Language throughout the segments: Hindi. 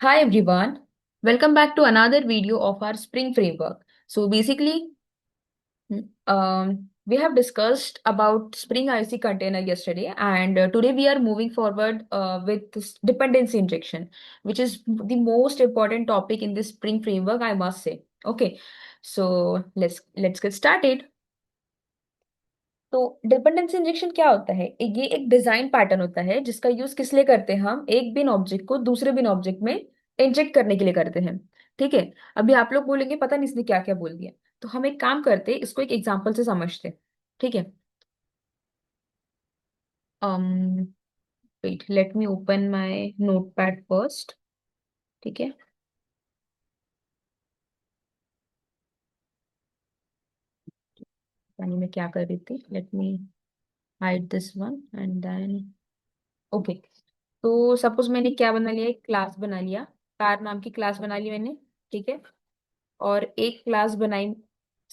Hi everyone, welcome back to another video of our Spring Framework. So basically, we have discussed about Spring IC container yesterday, and today we are moving forward with this dependency injection, which is the most important topic in this Spring Framework, I must say. Okay, so let's get started. तो डिपेंडेंसी इंजेक्शन क्या होता है? ये एक डिजाइन पैटर्न होता है जिसका यूज किस लिए करते हैं? हम एक बिन ऑब्जेक्ट को दूसरे बिन ऑब्जेक्ट में इंजेक्ट करने के लिए करते हैं। ठीक है। अभी आप लोग बोलेंगे पता नहीं इसने क्या क्या बोल दिया। तो हम एक काम करते हैं, इसको एक एग्जांपल से समझते हैं। ठीक है। um wait, let me open my notepad first। ठीक है। यानी मैं क्या कर रही थी, let me hide this one and then okay. तो सपोज मैंने क्या बना लिया, एक क्लास बना लिया। कार नाम की क्लास बना ली मैंने। ठीक है। और एक क्लास बनाई।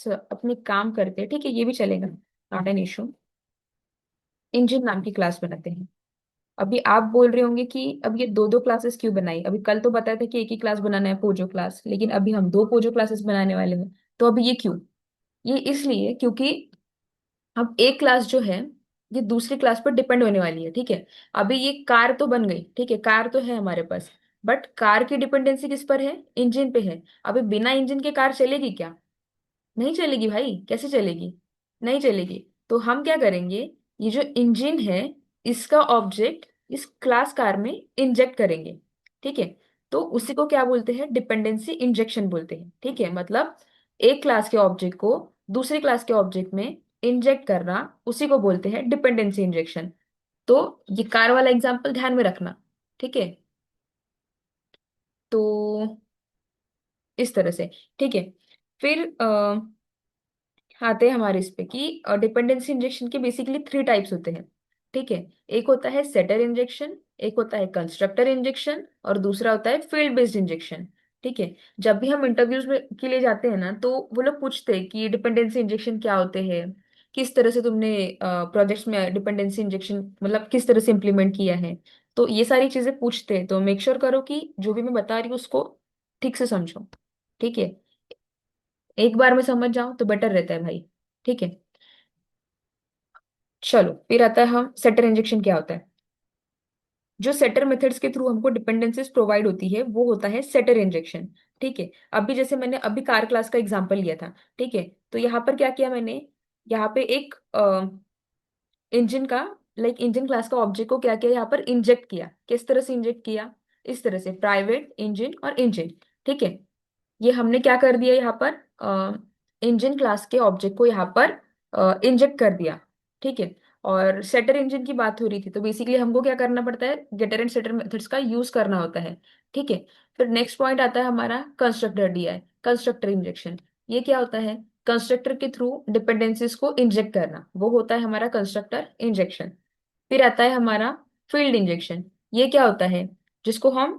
अपने काम करते हैं, ठीक है, ये भी चलेगा, नॉट एन इशू। इंजन नाम की क्लास बनाते हैं। अभी आप बोल रहे होंगे कि अब ये दो दो क्लासेस क्यों बनाई? अभी कल तो बताया था कि एक ही क्लास बनाना है, पोजो क्लास, लेकिन अभी हम दो पोजो क्लासेस बनाने वाले हैं। तो अभी ये क्यों? ये इसलिए क्योंकि अब एक क्लास जो है ये दूसरी क्लास पर डिपेंड होने वाली है। ठीक है। अभी ये कार तो बन गई, ठीक है, कार तो है हमारे पास। बट कार की डिपेंडेंसी किस पर है? इंजन पे है। अभी बिना इंजन के कार चलेगी क्या? नहीं चलेगी भाई, कैसे चलेगी? नहीं चलेगी। तो हम क्या करेंगे, ये जो इंजन है इसका ऑब्जेक्ट इस क्लास कार में इंजेक्ट करेंगे। ठीक है। तो उसी को क्या बोलते हैं? डिपेंडेंसी इंजेक्शन बोलते हैं। ठीक है। मतलब एक क्लास के ऑब्जेक्ट को दूसरी क्लास के ऑब्जेक्ट में इंजेक्ट करना, उसी को बोलते हैं डिपेंडेंसी इंजेक्शन। तो ये कार वाला एग्जांपल ध्यान में रखना। ठीक है। तो इस तरह से। ठीक है। फिर आते हैं हमारे इस पे कि डिपेंडेंसी इंजेक्शन के बेसिकली थ्री टाइप्स होते हैं। ठीक है। एक होता है सेटर इंजेक्शन, एक होता है कंस्ट्रक्टर इंजेक्शन, और दूसरा होता है फील्ड बेस्ड इंजेक्शन। ठीक है। जब भी हम इंटरव्यूज में के लिए जाते हैं ना, तो वो लोग पूछते हैं कि डिपेंडेंसी इंजेक्शन क्या होते हैं, किस तरह से तुमने प्रोजेक्ट्स में डिपेंडेंसी इंजेक्शन मतलब किस तरह से इम्प्लीमेंट किया है। तो ये सारी चीजें पूछते हैं, तो मेक श्योर करो कि जो भी मैं बता रही हूँ उसको ठीक से समझो। ठीक है। एक बार में समझ जाओ तो बेटर रहता है भाई। ठीक है। चलो फिर आता है हम सेटर इंजेक्शन क्या होता है। जो सेटर मेथड्स के थ्रू हमको डिपेंडेंसीज प्रोवाइड होती है वो होता है सेटर इंजेक्शन। ठीक है। अभी जैसे मैंने अभी कार क्लास का एग्जांपल लिया था। ठीक है। तो यहाँ पर क्या किया मैंने, यहाँ पे एक इंजन का लाइक इंजन क्लास का ऑब्जेक्ट को क्या किया, यहाँ पर इंजेक्ट किया। किस तरह से इंजेक्ट किया? इस तरह से, प्राइवेट इंजन और इंजन। ठीक है। ये हमने क्या कर दिया, यहाँ पर इंजन क्लास के ऑब्जेक्ट को यहाँ पर इंजेक्ट कर दिया। ठीक है। और सेटर इंजन की बात हो रही थी, तो बेसिकली हमको क्या करना पड़ता है, गेटर एंड सेटर मेथड्स का यूज करना होता है। ठीक है। फिर नेक्स्ट पॉइंट आता है हमारा कंस्ट्रक्टर डीआई, कंस्ट्रक्टर इंजेक्शन। ये क्या होता है? कंस्ट्रक्टर के थ्रू डिपेंडेंसीज को इंजेक्ट करना, वो होता है हमारा कंस्ट्रक्टर इंजेक्शन। फिर आता है हमारा फील्ड इंजेक्शन। ये क्या होता है? जिसको हम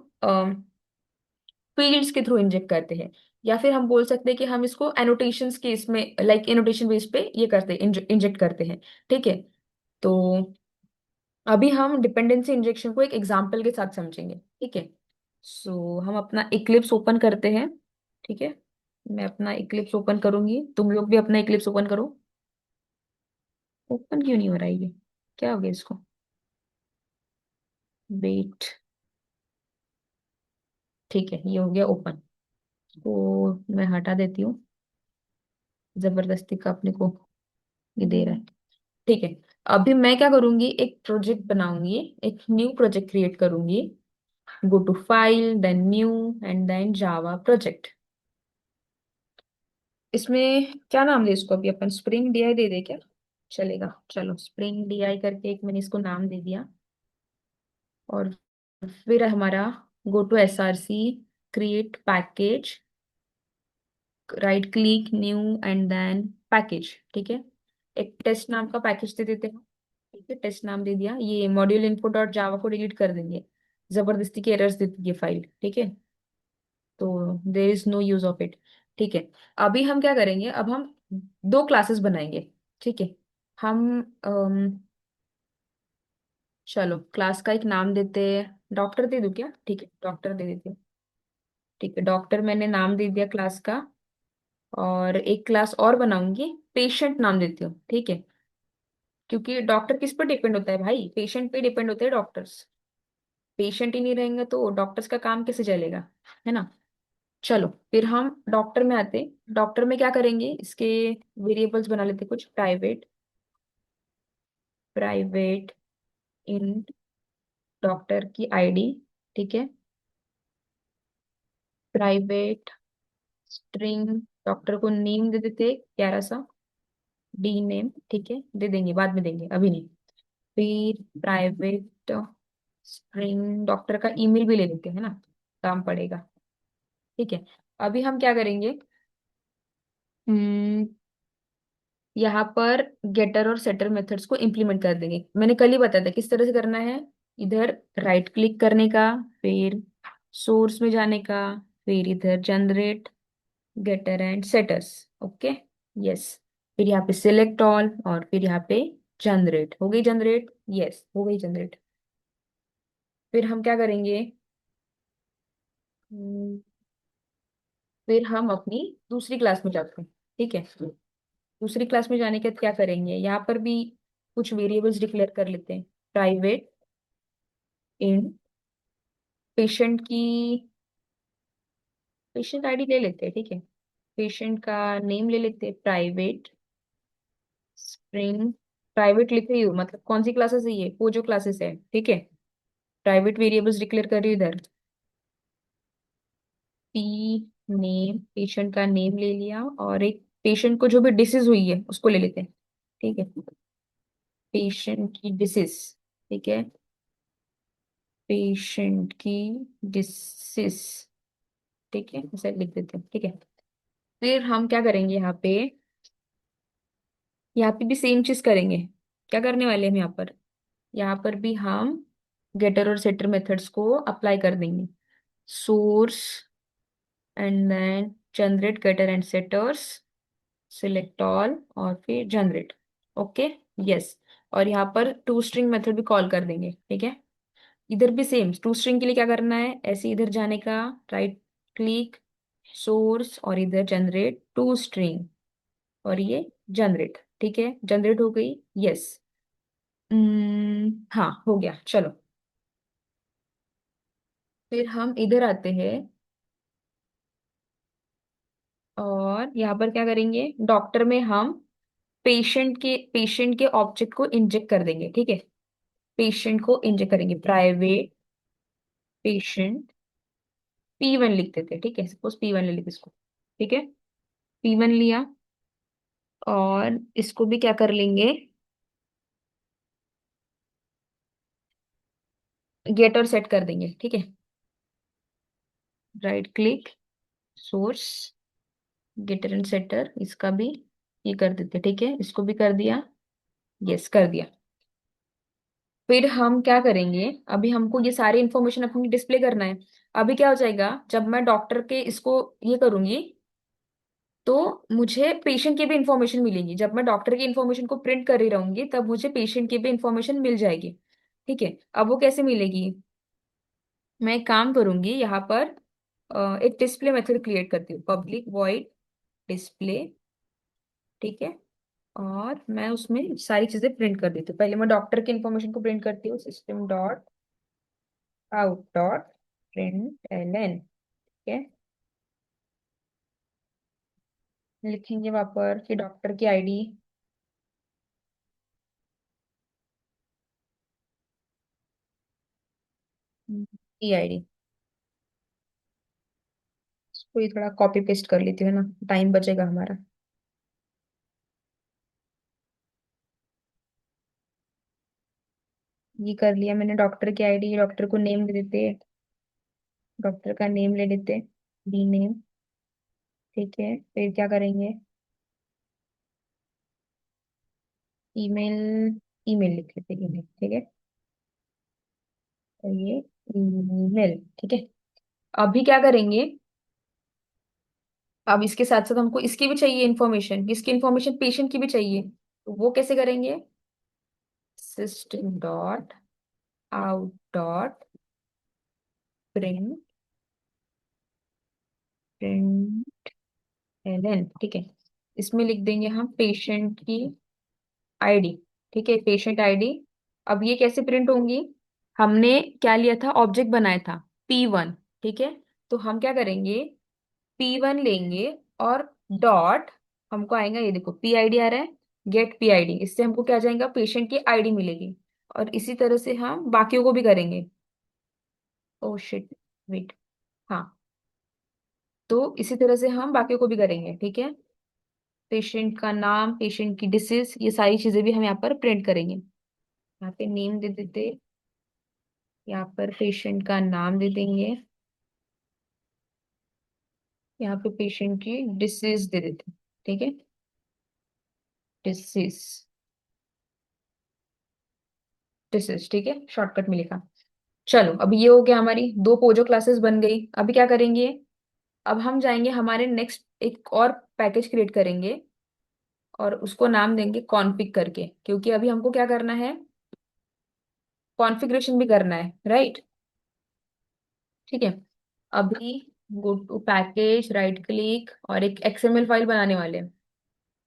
फील्ड्स के थ्रू इंजेक्ट करते हैं। या फिर हम बोल सकते हैं कि हम इसको एनोटेशंस के इसमें लाइक एनोटेशन बेस पे ये करते हैं, इंजेक्ट करते हैं। ठीक है। तो अभी हम डिपेंडेंसी इंजेक्शन को एक एग्जांपल के साथ समझेंगे। ठीक है। सो हम अपना इक्लिप्स ओपन करते हैं। ठीक है। मैं अपना इक्लिप्स ओपन करूंगी, तुम लोग भी अपना इक्लिप्स ओपन करो। ओपन क्यों नहीं हो रहा है ये? क्या हो गया इसको? वेट। ठीक है, ये हो गया ओपन। तो मैं हटा देती हूँ, जबरदस्ती का अपने को ये दे रहा है। ठीक है। अभी मैं क्या करूंगी, एक प्रोजेक्ट बनाऊंगी, एक न्यू प्रोजेक्ट क्रिएट करूंगी। Go to file, then new, and then Java project. इसमें क्या नाम दे इसको? अभी अपन स्प्रिंग डीआई दे दे क्या? चलेगा, चलो स्प्रिंग डीआई करके एक मैंने इसको नाम दे दिया। और फिर हमारा go to SRC, create package, right click, new, and then package. ठीक है। एक टेस्ट नाम का पैकेज दे देते हैं। ठीक है, टेस्ट नाम दे दिया। ये मॉड्यूल इनपुट डॉट जावा को डिलीट कर देंगे, जबरदस्ती की एरर्स देती है फाइल। ठीक है। तो there is no use of it. ठीक है। अभी हम क्या करेंगे, अब हम दो क्लासेस बनाएंगे। ठीक है। हम चलो क्लास का एक नाम देते हैं, डॉक्टर दे दूं क्या? ठीक है, डॉक्टर दे देते हैं। ठीक है, डॉक्टर मैंने नाम दे दिया क्लास का। और एक क्लास और बनाऊंगी, पेशेंट नाम देती हूँ, ठीक है। क्योंकि डॉक्टर किस पर डिपेंड होता है भाई, पेशेंट पे डिपेंड होते हैं डॉक्टर्स। पेशेंट ही नहीं रहेंगे तो डॉक्टर्स का काम कैसे चलेगा, है ना। चलो फिर हम डॉक्टर में आते। डॉक्टर में क्या करेंगे, इसके वेरिएबल्स बना लेते कुछ। प्राइवेट, प्राइवेट इन डॉक्टर की आईडी, ठीक है। प्राइवेट स्ट्रिंग, डॉक्टर को नेम दे देते प्यारा सा, डी नेम, ठीक है। दे देंगे, बाद में देंगे, अभी नहीं। फिर प्राइवेट स्ट्रिंग डॉक्टर का ईमेल भी ले लेते हैं ना, काम पड़ेगा, ठीक है। अभी हम क्या करेंगे, हम्म, यहाँ पर गेटर और सेटर मेथड्स को इम्प्लीमेंट कर देंगे। मैंने कल ही बताया था किस तरह से करना है। इधर राइट क्लिक करने का, फिर सोर्स में जाने का, फिर इधर generate getter and setters, okay, yes. फिर यहाँ पे सिलेक्ट ऑल और फिर यहाँ पे जनरेट। हो गई जनरेट, यस हो गई जनरेट। फिर हम क्या करेंगे, हम्म, फिर हम अपनी दूसरी क्लास में जाते हैं, ठीक है। दूसरी क्लास में जाने के बाद क्या करेंगे, यहाँ पर भी कुछ वेरिएबल्स डिक्लेयर कर लेते हैं। प्राइवेट इन पेशेंट की, पेशेंट आईडी ले लेते हैं, ठीक है। पेशेंट का नेम ले लेते हैं, प्राइवेट स्ट्रिंग। प्राइवेट लिख रही हूँ मतलब कौन सी क्लासेस है ये, वो जो क्लासेस है, ठीक है। प्राइवेट वेरिएबल्स डिक्लेयर कर रही हूँ इधर। पी नेम, पेशेंट का नेम ले लिया, और एक पेशेंट को जो भी डिसीज हुई है उसको ले लेते हैं, ठीक है। पेशेंट की डिसीज, ठीक है। पेशेंट की डिसीज, ठीक है, ऐसे लिख देते हैं, ठीक है। फिर हम क्या करेंगे यहाँ पे, यहाँ पे भी सेम चीज करेंगे। क्या करने वाले हैं हम यहाँ पर, यहाँ पर भी हम गेटर और सेटर मेथड्स को अप्लाई कर देंगे। Source and then generate getter and setters, select all और फिर जनरेट, ओके, यस। और यहाँ पर टू स्ट्रिंग मेथड भी कॉल कर देंगे, ठीक है। इधर भी सेम टू स्ट्रिंग के लिए क्या करना है, ऐसे इधर जाने का, राइट क्लिक, सोर्स और इधर जनरेट टू स्ट्रिंग, और ये जनरेट, ठीक है। जनरेट हो गई, यस। हाँ हो गया, चलो। फिर हम इधर आते हैं और यहाँ पर क्या करेंगे, डॉक्टर में हम पेशेंट के ऑब्जेक्ट को इंजेक्ट कर देंगे, ठीक है। पेशेंट को इंजेक्ट करेंगे, प्राइवेट पेशेंट P1 लिख देते हैं, ठीक है। सपोज P1 ले लेते इसको, ठीक है। P1 लिया और इसको भी क्या कर लेंगे, गेट और सेट कर देंगे, ठीक है। Right click, source, getter and setter, इसका भी ये कर देते, ठीक है। इसको भी कर दिया, यस कर दिया। फिर हम क्या करेंगे, अभी हमको ये सारी इंफॉर्मेशन अपनी डिस्प्ले करना है। अभी क्या हो जाएगा, जब मैं डॉक्टर के इसको ये करूंगी तो मुझे पेशेंट की भी इंफॉर्मेशन मिलेगी। जब मैं डॉक्टर की इंफॉर्मेशन को प्रिंट कर रही रहूंगी तब मुझे पेशेंट की भी इंफॉर्मेशन मिल जाएगी, ठीक है। अब वो कैसे मिलेगी, मैं एक काम करूंगी यहाँ पर, एक डिस्प्ले मेथड क्रिएट करती हूँ, पब्लिक वॉइड डिस्प्ले, ठीक है। और मैं उसमें सारी चीजें प्रिंट कर देती हूँ। पहले मैं डॉक्टर की इंफॉर्मेशन को प्रिंट करती हूँ, system dot out dot print L N, ठीक है। लिखेंगे वहां पर कि डॉक्टर की आईडी, ई आईडी, इसको ही थोड़ा कॉपी पेस्ट कर लेती हूँ ना, टाइम बचेगा हमारा। ये कर लिया मैंने, डॉक्टर की आईडी, डॉक्टर को नेम दे देते, डॉक्टर का नेम ले लेते, डी नेम, ठीक है। फिर क्या करेंगे, ईमेल, ईमेल लिख लेते, ईमेल, ठीक है। तो ये ईमेल, ठीक है। अभी क्या करेंगे, अब इसके साथ साथ हमको इसकी भी चाहिए इंफॉर्मेशन, किसकी इंफॉर्मेशन, पेशेंट की भी चाहिए। तो वो कैसे करेंगे, system dot out dot print print L N, ठीक है। इसमें लिख देंगे हम पेशेंट की आईडी, ठीक है, पेशेंट आईडी। अब ये कैसे प्रिंट होंगी? हमने क्या लिया था, ऑब्जेक्ट बनाया था P1, ठीक है। तो हम क्या करेंगे, P1 लेंगे और डॉट, हमको आएगा ये देखो पी आई डी आ रहा है, गेट पी आई डी, इससे हमको क्या आ जाएगा, पेशेंट की आईडी मिलेगी। और इसी तरह से हम बाकियों को भी करेंगे। ओ शिट, वेट, हाँ, तो इसी तरह से हम बाकियों को भी करेंगे, ठीक है। पेशेंट का नाम, पेशेंट की डिसीज, ये सारी चीजें भी हम यहाँ पर प्रिंट करेंगे। यहाँ पे नेम दे देते, यहाँ पर पेशेंट का नाम दे देंगे, यहाँ पे पेशेंट की डिसीज दे देते, ठीक है, डिसीज, डिसीज, ठीक है, शॉर्टकट में लिखा। चलो अब ये हो गया, हमारी दो पोजो क्लासेस बन गई। अभी क्या करेंगे, अब हम जाएंगे हमारे नेक्स्ट, एक और पैकेज क्रिएट करेंगे और उसको नाम देंगे कॉन्फ़िग करके, क्योंकि अभी हमको क्या करना है, कॉन्फ़िगरेशन भी करना है, राइट, ठीक है। अभी go to package, right click, और एक एक्सएमएल फाइल बनाने वाले हैं।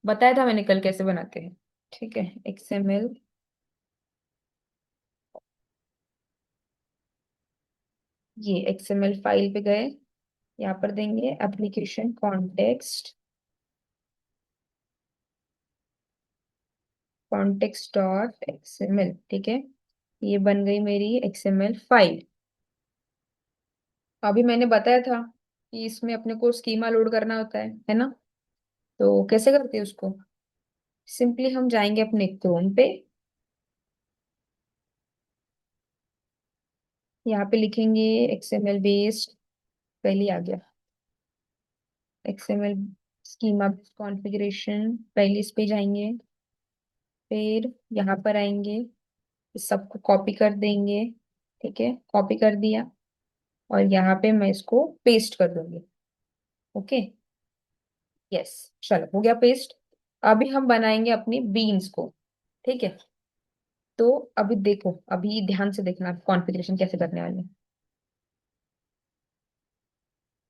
बताया था मैंने कल कैसे बनाते हैं, ठीक है, एक्सएमएल। ये एक्सएमएल फाइल पे गए, यहाँ पर देंगे application context, context dot XML, ठीक है। ये बन गई मेरी एक्सएमएल फाइल। अभी मैंने बताया था कि इसमें अपने को स्कीमा लोड करना होता है ना। तो कैसे करते हैं उसको, सिंपली हम जाएंगे अपने क्रोम पे, यहाँ पे लिखेंगे एक्सएमएल बेस्ड, पहले ही आ गया, एक्सएमएल स्कीमा कॉन्फ़िगरेशन, पहले इस पे जाएंगे, फिर यहाँ पर आएंगे, इस सबको कॉपी कर देंगे, ठीक है, कॉपी कर दिया, और यहाँ पे मैं इसको पेस्ट कर दूंगी, ओके, यस, चलो हो गया पेस्ट। अभी हम बनाएंगे अपनी बीन्स को, ठीक है। तो अभी देखो, अभी ध्यान से देखना कॉन्फ़िगरेशन कैसे करने वाले हैं।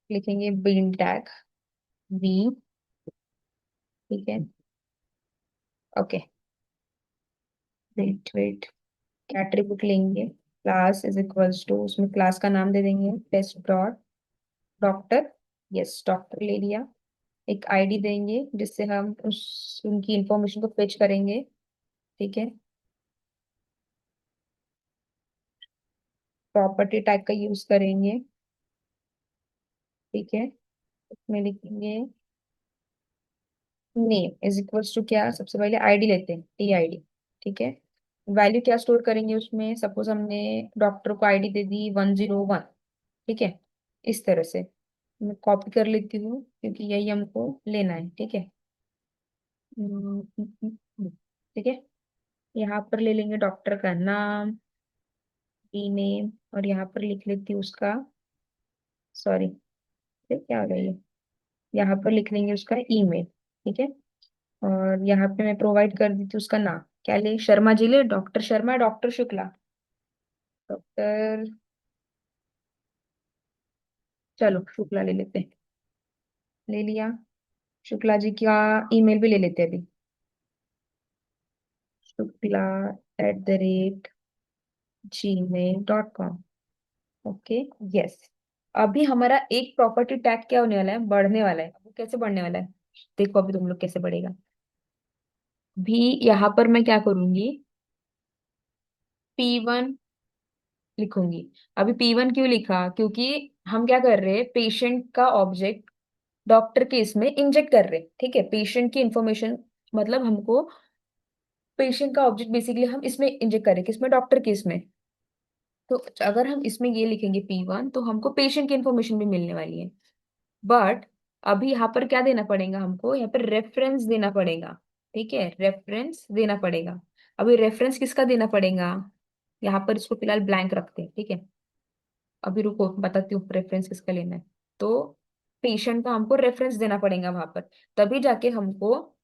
लिखेंगे बीन टैग बी, ठीक है, ओके, वेट वेट, क्या एट्रीब्यूट लेंगे, क्लास इज इक्वल्स टू, उसमें क्लास का नाम दे देंगे test dot doctor, yes doctor ले लिया। एक आईडी देंगे जिससे हम उस उनकी इंफॉर्मेशन को फेच करेंगे, ठीक है। प्रॉपर्टी टाइप का यूज करेंगे, ठीक है, इसमें लिखेंगे नेम इज इक्वल्स टू, क्या सबसे पहले आईडी लेते हैं, टी आईडी, ठीक है। वैल्यू क्या स्टोर करेंगे उसमें, सपोज हमने डॉक्टर को आईडी दे दी 101, ठीक है, इस तरह से मैं कॉपी कर लेती हूँ क्योंकि यही हमको लेना है, ठीक है। ठीक है, यहाँ पर ले लेंगे डॉक्टर का नाम, ई नेम, और यहाँ पर लिख लेती हूँ उसका, सॉरी, क्या हो रही है, यहाँ पर लिख लेंगे उसका ईमेल, ठीक है। और यहाँ पे मैं प्रोवाइड कर दी थी उसका नाम, क्या ले, शर्मा जी ले, doctor Sharma, doctor Shukla, doctor, चलो शुक्ला ले लेते हैं, ले लिया। शुक्ला जी का ईमेल भी ले लेते हैं अभी, shukla@gmail.com, ओके, यस। अभी हमारा एक प्रॉपर्टी टैग क्या होने वाला है, बढ़ने वाला है। वो कैसे बढ़ने वाला है, देखो अभी तुम लोग कैसे बढ़ेगा। भी यहाँ पर मैं क्या करूंगी, P1 लिखूंगी। अभी P1 क्यों लिखा, क्योंकि हम क्या कर रहे हैं, पेशेंट का ऑब्जेक्ट डॉक्टर के इसमें इंजेक्ट कर रहे हैं, ठीक है, पेशेंट की इंफॉर्मेशन, मतलब हमको पेशेंट का ऑब्जेक्ट बेसिकली हम इसमें इंजेक्ट कर रहे हैं, किसमें, डॉक्टर के इसमें। तो अगर हम इसमें ये लिखेंगे P1, तो हमको पेशेंट की इंफॉर्मेशन भी मिलने वाली है। बट अभी यहाँ पर क्या देना पड़ेगा हमको, यहाँ पर रेफरेंस देना पड़ेगा, ठीक है, रेफरेंस देना पड़ेगा। अभी रेफरेंस किसका देना पड़ेगा, यहाँ पर इसको फिलहाल ब्लैंक रखते हैं, ठीक है। अभी रुको बताती हूँ रेफरेंस किसका लेना है। तो पेशेंट का हमको रेफरेंस देना पड़ेगा वहां पर, तभी जाके हमको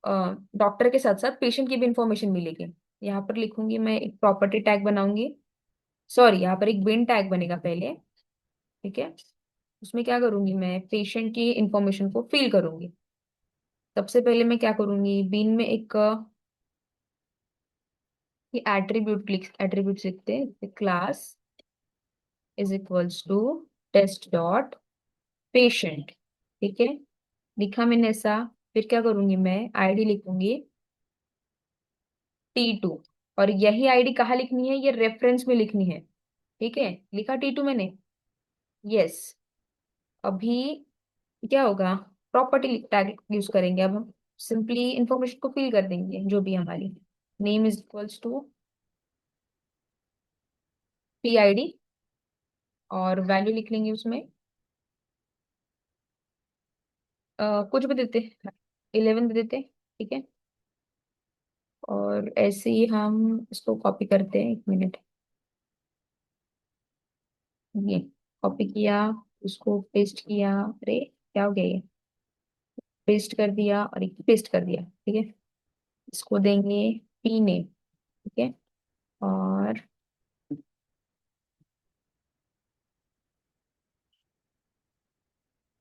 डॉक्टर के साथ साथ पेशेंट की भी इंफॉर्मेशन मिलेगी। यहाँ पर लिखूंगी मैं, एक प्रॉपर्टी टैग बनाऊंगी, सॉरी यहाँ पर एक बिन टैग बनेगा पहले, ठीक है। उसमें क्या करूंगी, मैं पेशेंट की इंफॉर्मेशन को फिल करूंगी। सबसे पहले मैं क्या करूंगी, बीन में एक ये एट्रीब्यूट लिखते हैं, class is equals to test dot patient. ठीक है, लिखा मैंने ऐसा। फिर क्या करूंगी, मैं आईडी लिखूंगी T2। और यही आईडी कहाँ लिखनी है, ये रेफरेंस में लिखनी है। ठीक है, लिखा T2 मैंने। यस। अभी क्या होगा, प्रॉपर्टी टैग यूज करेंगे अब हम। सिंपली इंफॉर्मेशन को फिल कर देंगे जो भी हमारी। Name is equals to PID, और वैल्यू लिख लेंगे उसमें कुछ भी देते, 11 दे देते। ठीक है, और ऐसे ही हम इसको कॉपी करते हैं, 1 मिनट। ये कॉपी किया, उसको पेस्ट किया। अरे क्या हो गया, ये पेस्ट कर दिया और एक पेस्ट कर दिया। ठीक है, इसको देंगे P नेम। ठीक है, और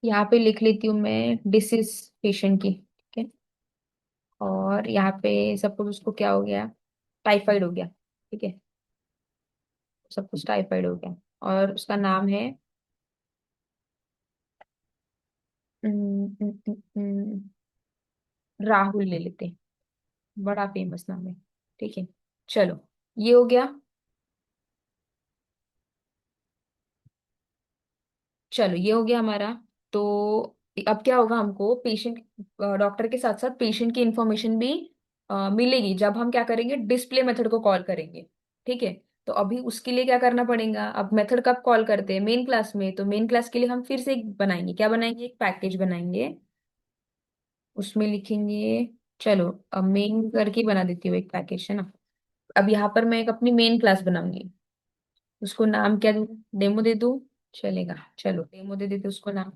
यहाँ पे लिख लेती हूँ मैं डिसीज पेशेंट की। ठीक है, और यहाँ पे सपोज उसको क्या हो गया, टाइफाइड हो गया। ठीक है, सब कुछ टाइफाइड हो गया, और उसका नाम है राहुल ले लेते हैं, बड़ा फेमस नाम है। ठीक है, चलो ये हो गया। चलो ये हो गया हमारा। तो अब क्या होगा, हमको पेशेंट, डॉक्टर के साथ साथ पेशेंट की इंफॉर्मेशन भी मिलेगी जब हम क्या करेंगे, डिस्प्ले मेथड को कॉल करेंगे। ठीक है, तो अभी उसके लिए क्या करना पड़ेगा, अब मेथड कब कॉल करते हैं, मेन क्लास में। तो मेन क्लास के लिए हम फिर से एक बनाएंगे, क्या बनाएंगे, एक पैकेज बनाएंगे। उसमें लिखेंगे, चलो अब मेन करके बना देती हूँ एक पैकेज, है ना। अब यहाँ पर मैं एक अपनी मेन क्लास बनाऊंगी। उसको नाम क्या दूँ, डेमो दे दूँ, चलेगा। चलो डेमो दे देते उसको नाम,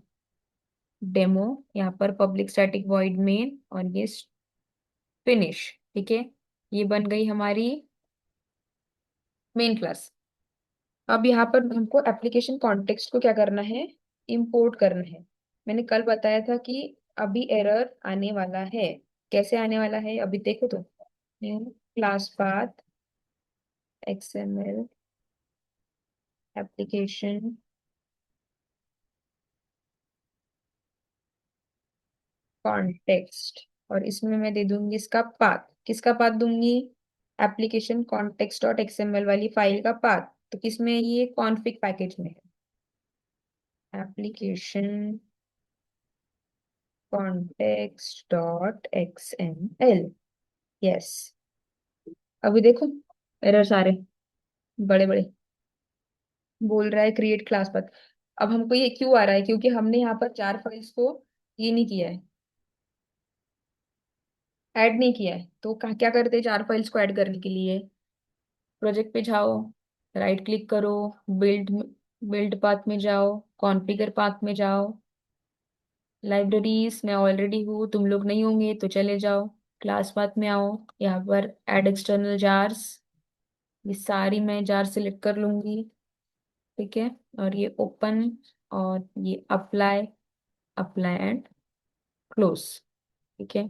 डेमो। यहाँ पर पब्लिक स्टैटिक वॉइड मेन, और ये फिनिश। ठीक है, ये बन गई हमारी मेन क्लास। अब यहाँ पर हमको एप्लीकेशन कॉन्टेक्स्ट को क्या करना है, इंपोर्ट करना है। मैंने कल बताया था कि अभी एरर आने वाला है। कैसे आने वाला है अभी देखो तो, new class path XML application context, और इसमें मैं दे दूंगी इसका पाथ। किसका पाथ दूंगी, एप्लीकेशन कॉन्टेक्स्ट डॉट XML वाली फाइल का पाथ। तो किसमें है, ये कॉन्फ़िग पैकेज में है, application context dot XML। Yes, अभी देखो एरर सारे बड़े बड़े बोल रहा है क्रिएट क्लास पाथ। अब हमको ये क्यों आ रहा है, क्योंकि हमने यहाँ पर 4 फाइल्स को ये नहीं किया है, ऐड नहीं किया है। तो क्या करते हैं, 4 फाइल्स को ऐड करने के लिए प्रोजेक्ट पे जाओ, राइट क्लिक करो, बिल्ड बिल्ड पाथ में जाओ, कॉन्फ़िगर पाथ में जाओ, लाइब्रेरीज मैं ऑलरेडी हूँ, तुम लोग नहीं होंगे तो चले जाओ, क्लास पाथ में आओ, यहाँ पर ऐड एक्सटर्नल जार्स, ये सारी मैं जार सिलेक्ट कर लूंगी। ठीक है, और ये ओपन, और ये अप्लाई, अप्लाई एंड क्लोज। ठीक है,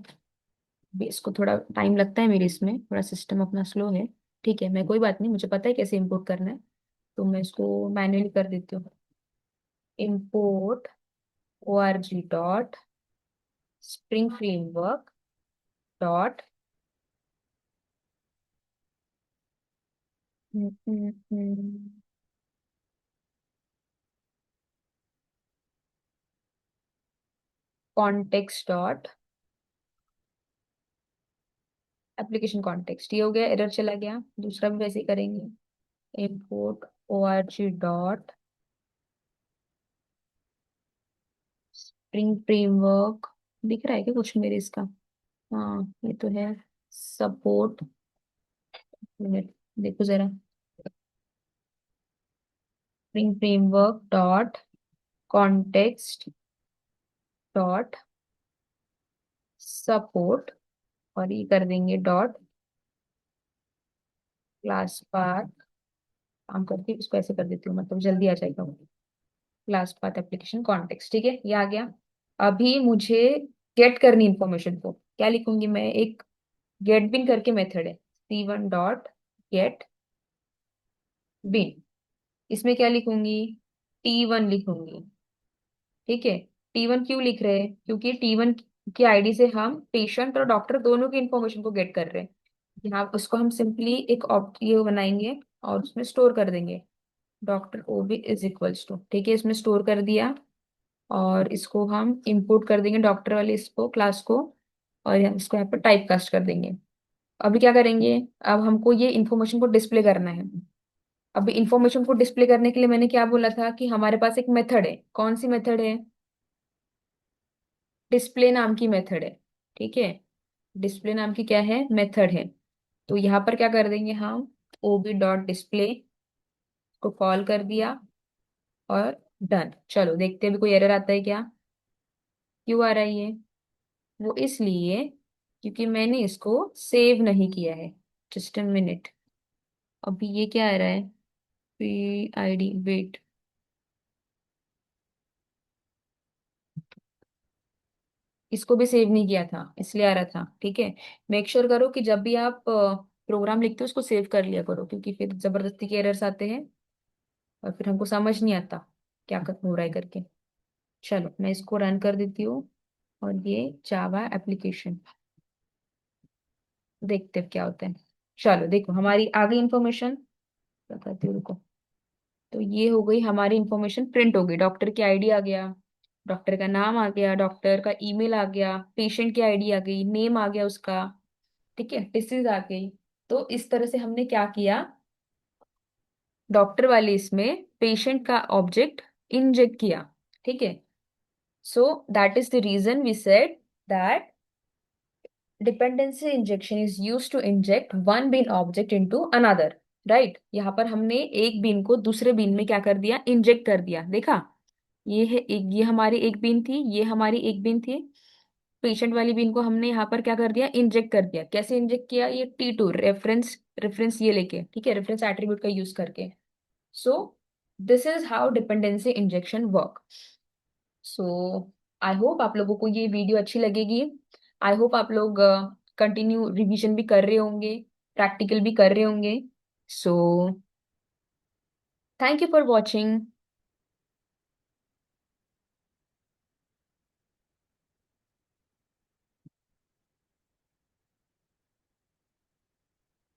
भी इसको थोड़ा टाइम लगता है, मेरे इसमें थोड़ा सिस्टम अपना स्लो है। ठीक है, मैं कोई बात नहीं, मुझे पता है कैसे इंपोर्ट करना है, तो मैं इसको मैन्युअली कर देती हूँ। import org dot spring framework dot context dot application context. ये हो गया, एरर चला गया। दूसरा भी वैसे ही करेंगे, import org dot spring framework. दिख रहा है क्या कुछ मेरे इसका, हाँ ये तो है, सपोर्ट। मिनट, देखो जरा, spring framework dot context dot support, और ये कर देंगे डॉट क्लास पाथ। काम करके इसको ऐसे कर देती हूँ, मतलब जल्दी आ जाएगा वो। क्लास पाथ एप्लीकेशन कॉन्टेक्स्ट, ठीक है, ये आ गया। अभी मुझे गेट करनी इंफॉर्मेशन को, क्या लिखूंगी मैं, एक गेट बिन करके मेथड है, C1 डॉट गेट बिन। इसमें क्या लिखूंगी, T1 लिखूंगी, ठीक है। T1 क्यों लिख रहे हैं, क्योंकि T1 की आईडी से हम पेशेंट और डॉक्टर दोनों की इंफॉर्मेशन को गेट कर रहे हैं। यहाँ उसको हम सिंपली एक ये बनाएंगे और उसमें स्टोर कर देंगे, doctor OB is equals to, ठीक है, इसमें स्टोर कर दिया। और इसको हम इंपोर्ट कर देंगे डॉक्टर वाले इसको क्लास को, और हम इसको यहाँ पर टाइप कास्ट कर देंगे। अभी क्या करेंगे, अब हमको ये इन्फॉर्मेशन को डिस्प्ले करना है। अभी इन्फॉर्मेशन को डिस्प्ले करने के लिए मैंने क्या बोला था कि हमारे पास एक मेथड है, कौन सी मेथड है, डिस्प्ले नाम की मेथड है, ठीक है। डिस्प्ले नाम की क्या है, मेथड है। तो यहाँ पर क्या कर देंगे हम, ओबी डॉट डिस्प्ले को कॉल कर दिया और डन। चलो देखते हैं अभी कोई एरर आता है क्या, क्यों आ रहा है ये, वो इसलिए क्योंकि मैंने इसको सेव नहीं किया है। जस्ट अ मिनट, अभी ये क्या आ रहा है, PID वेट, इसको भी सेव नहीं किया था इसलिए आ रहा था, ठीक है। मेक श्योर करो कि जब भी आप प्रोग्राम लिखते हो उसको सेव कर लिया करो, क्योंकि फिर जबरदस्ती के एरर्स आते हैं और फिर हमको समझ नहीं आता क्या हो रहा है करके। चलो मैं इसको रन कर देती हूँ, और ये जावा एप्लीकेशन, देखते हैं क्या होता है। चलो देखो हमारी आ गई इंफॉर्मेशन, बताती हूँ रुको। तो ये हो गई हमारी इंफॉर्मेशन, प्रिंट हो गई, डॉक्टर की आईडी आ गया, डॉक्टर का नाम आ गया, डॉक्टर का ईमेल आ गया, पेशेंट की आईडी आ गई, नेम आ गया उसका, ठीक है, डिसीज आ गई। तो इस तरह से हमने क्या किया, डॉक्टर वाले इसमें पेशेंट का ऑब्जेक्ट इंजेक्ट किया, ठीक है। So that is the reason we said that dependency injection is use to inject one bean object into another, right. यहाँ पर हमने एक बीन को दूसरे बीन में क्या कर दिया, इंजेक्ट कर दिया, देखा। ये है एक, ये हमारी एक बीन थी, ये हमारी एक बीन थी। पेशेंट वाली बीन को हमने यहाँ पर क्या कर दिया, इंजेक्ट कर दिया। कैसे इंजेक्ट किया, ये T2 रेफरेंस, रेफरेंस ये लेके, ठीक है, रेफरेंस एट्रीब्यूट का यूज करके। So this is how dependency injection work. So I hope आप लोगों को ये वीडियो अच्छी लगेगी। आई होप आप लोग कंटिन्यू रिवीजन भी कर रहे होंगे, प्रैक्टिकल भी कर रहे होंगे। So thank you for watching.